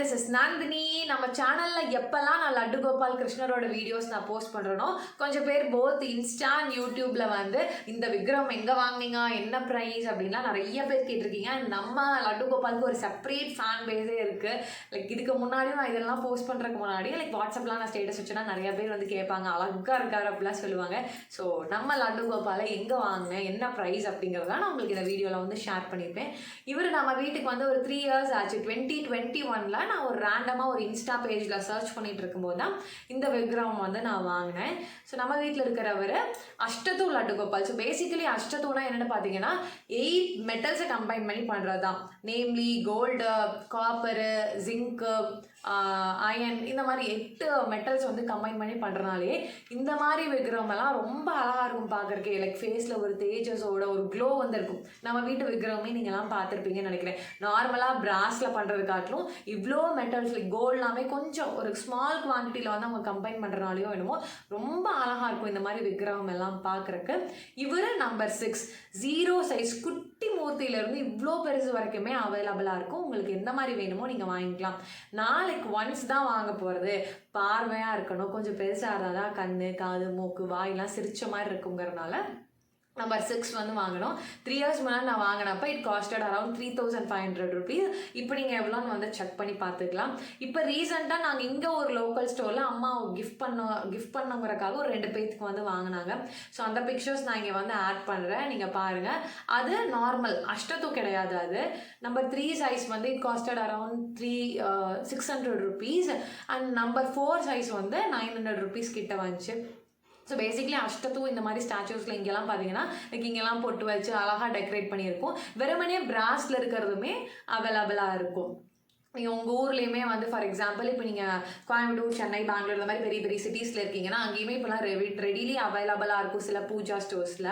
this is Nandini. நம்ம சேனல்ல எப்பெல்லாம் நான் லட்டு கோபால் கிருஷ்ணரோட வீடியோஸ் நான் போஸ்ட் பண்றேனோ கொஞ்சம் பேர் போத் இன்ஸ்டா அண்ட் யூடியூப்ல வந்து இந்த விக்ரம் எங்க வாங்குனீங்க, என்ன பிரைஸ் அப்படின்லாம் நிறைய பேர் கேட்டிருக்கீங்க. நம்ம லட்டு கோபாலுக்கு ஒரு செப்பரேட் ஃபேன் பேஸே இருக்கு. லைக் இதுக்கு முன்னாடியும் நான் இதெல்லாம் போஸ்ட் பண்றதுக்கு முன்னாடி லைக் வாட்ஸ்அப்லாம் நான் ஸ்டேட்டஸ் வச்சுன்னா நிறைய பேர் வந்து கேட்பாங்க, அழகா இருக்காரு அப்படிலாம் சொல்லுவாங்க. ஸோ நம்ம லட்டு கோபாலை எங்க வாங்கினேன், என்ன ப்ரைஸ் அப்படிங்கிறத நான் உங்களுக்கு இந்த வீடியோவில் வந்து ஷேர் பண்ணியிருப்பேன். இவர் நம்ம வீட்டுக்கு வந்து ஒரு 3 years ஆச்சு. 2021ல் நான் ஒரு ரேண்டமாக ஒரு இன்ஸ்டா பேஜில் சர்ச் பண்ணிட்டு இருக்கும்போது தான் இந்த விக்ரம் வந்து நான் வாங்கினேன். ஸோ நம்ம வீட்டில் இருக்கிறவர் அஷ்டதூ லட்டு கோபால். ஸோ பேசிக்கலி அஷ்டதூனா என்னென்னு பார்த்தீங்கன்னா 8 மெட்டல்ஸை கம்பைன் பண்ணி பண்ணுறது தான். Namely gold, copper, zinc, iron, இந்த மாதிரி 8 மெட்டல்ஸ் வந்து கம்பைன் பண்ணி பண்ணுறனாலே இந்த மாதிரி விக்ரமெல்லாம் ரொம்ப அழகாக இருக்கும் பார்க்குறக்கே. லைக் ஃபேஸில் ஒரு தேஜஸோட ஒரு க்ளோ வந்து இருக்கும். நம்ம வீட்டு விக்ரமே நீங்கள்லாம் பார்த்துருப்பீங்கன்னு நினைக்கிறேன். நார்மலாக பிராஸில் பண்ணுறது காட்டிலும் இவ்வளோ மெட்டல்ஸ் லைக் கோல்ட்லாமே கொஞ்சம் ஒரு ஸ்மால் குவான்டிட்டியில் வந்து அவங்க கம்பைன் பண்ணுறனாலையோ என்னமோ ரொம்ப அழகாக இருக்கும் இந்த மாதிரி விக்ரம் எல்லாம் பார்க்குறக்கு. இவர் நம்பர் 6 0 சைஸ் குட்டி மூர்த்தியிலேருந்து இவ்வளோ பெருசு வரைக்குமே அவைலபிளாக இருக்கும். உங்களுக்கு எந்த மாதிரி வேணுமோ நீங்கள் வாங்கிக்கலாம். நாளைக்கு ஒன்ஸ் தான் வாங்க போகிறது, பார்வையாக இருக்கணும், கொஞ்சம் பெருசாக இருந்தால் தான் கண்ணு, காது, மூக்கு, வாயெல்லாம் சிரிச்ச மாதிரி இருக்குங்கிறதுனால நம்பர் 6 வந்து வாங்கினோம். 3 years முன்னாடி நான் வாங்கினப்போ இட் காஸ்டட் அரௌண்ட் 3500 rupees. இப்போ நீங்கள் எவ்வளோன்னு வந்து செக் பண்ணி பார்த்துக்கலாம். இப்போ ரீசெண்டாக நாங்கள் இங்கே ஒரு லோக்கல் ஸ்டோரில் அம்மா கிஃப்ட் பண்ணுங்கிறக்காக ஒரு 2 பேத்துக்கு வந்து வாங்கினாங்க. ஸோ அந்த பிக்சர்ஸ் நான் இங்கே வந்து ஆட் பண்ணுறேன், நீங்கள் பாருங்கள். அது நார்மல் அஷ்டதூ கிடையாது. அது நம்பர் 3 சைஸ் வந்து it costed around 600 rupees and number 4 size வந்து 900 rupees கிட்ட வந்துச்சு. ஸோ பேசிக்லி அஷ்டதூ இந்த மாதிரி ஸ்டாச்சூஸில் இங்கெல்லாம் பார்த்தீங்கன்னா லைக் இங்கெல்லாம் பொட்டு வச்சு அழகாக டெக்கரேட் பண்ணியிருக்கும். வெறுமனே பிராஸில் இருக்கிறதுமே அவைலபிளாக இருக்கும். நீங்கள் உங்கள் ஊர்லேயுமே வந்து ஃபார் எக்ஸாம்பிள் இப்போ நீங்கள் கோயம்புத்தூர், சென்னை, பெங்களூர் இந்த மாதிரி பெரிய பெரிய சிட்டிஸில் இருக்கீங்கன்னா அங்கேயுமே இப்போலாம் ரெடிலி அவைலபிளாக இருக்கும் சில பூஜா ஸ்டோர்ஸில்.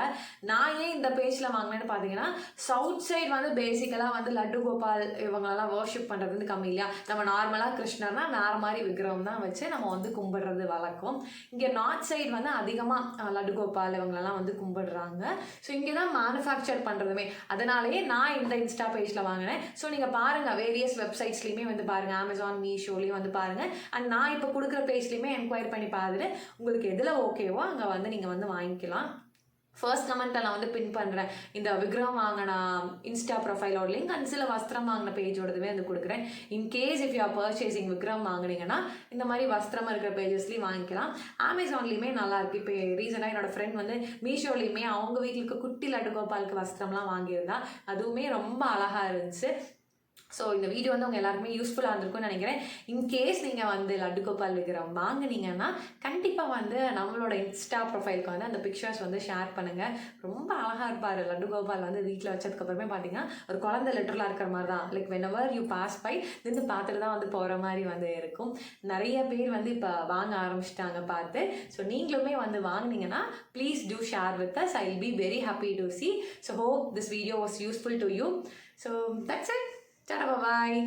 நான் ஏன் இந்த பேஜில் வாங்கினேன்னு பார்த்தீங்கன்னா சவுத் சைடு வந்து பேசிக்கலாக வந்து லட்டு கோபால் இவங்களெல்லாம் வர்ஷிப் பண்ணுறது வந்து கம்மி இல்லையா. நம்ம நார்மலாக கிருஷ்ணர்னா வேறு மாதிரி விக்ரம் தான் வச்சு நம்ம வந்து கும்பிடுறது வழக்கம். இங்கே நார்த் சைடு வந்து அதிகமாக லட்டு கோபால் இவங்களெல்லாம் வந்து கும்பிடுறாங்க. ஸோ இங்கே தான் மேனுஃபேக்சர் பண்ணுறதுமே. அதனாலேயே நான் இந்த இன்ஸ்டா பேஜில் வாங்கினேன். ஸோ நீங்கள் பாருங்கள், வேரியஸ் வெப்சைட்ஸ்லேயும் வந்து பாருங்க, அமேசான், மீஷோலையும் வந்து பாருங்க. அண்ட் நான் இப்போ கொடுக்குற பேஜ்லையுமே என்கொயரி பண்ணி பார்த்துட்டு உங்களுக்கு எதில் ஓகேவோ அங்கே வந்து நீங்கள் வந்து வாங்கிக்கலாம். ஃபர்ஸ்ட் கமெண்ட்டை நான் வந்து பின் பண்ணுறேன். இந்த விக்ரம் வாங்கின இன்ஸ்டா ப்ரொஃபைலோட லிங்க் அண்ட் சில வஸ்திரம் வாங்கின பேஜோடதுவே வந்து கொடுக்குறேன். In case if you are purchasing Vikram வாங்கினீங்கன்னா இந்த மாதிரி வஸ்திரம் இருக்கிற பேஜஸ்லேயும் வாங்கிக்கலாம். அமேசான்லேயுமே நல்லாயிருக்கு. இப்போ ரீசெண்டாக என்னோடய ஃப்ரெண்ட் வந்து மீஷோலையுமே அவங்க வீட்டில் இருக்க குட்டி லட்டு கோபாலுக்கு வஸ்திரம்லாம் வாங்கியிருந்தா, அதுவுமே ரொம்ப அழகாக இருந்துச்சு. ஸோ இந்த வீடியோ வந்து உங்கள் எல்லாருக்குமே யூஸ்ஃபுல்லாக இருந்திருக்கும்னு நினைக்கிறேன். இன்கேஸ் நீங்கள் வந்து லட்டு கோபால் விக்ரம் வாங்கினீங்கன்னா கண்டிப்பாக வந்து நம்மளோட இன்ஸ்டா ப்ரொஃபைலுக்கு வந்து அந்த பிக்சர்ஸ் வந்து ஷேர் பண்ணுங்கள். ரொம்ப அழகாக இருப்பார் லட்டு கோபால் வந்து வீட்டில் வச்சதுக்கப்புறமே பார்த்தீங்கன்னா ஒரு குழந்தை லெட்டரில் இருக்கிற மாதிரி தான். Like whenever you pass by நின்று பார்த்துட்டு தான் வந்து போகிற மாதிரி வந்து இருக்கும். நிறைய பேர் வந்து இப்போ வாங்க ஆரம்பிச்சிட்டாங்க பார்த்து. ஸோ நீங்களுமே வந்து வாங்கினீங்கன்னா please do share with us. I will be very happy to see. So hope this video was useful to you. So that's it. Bye.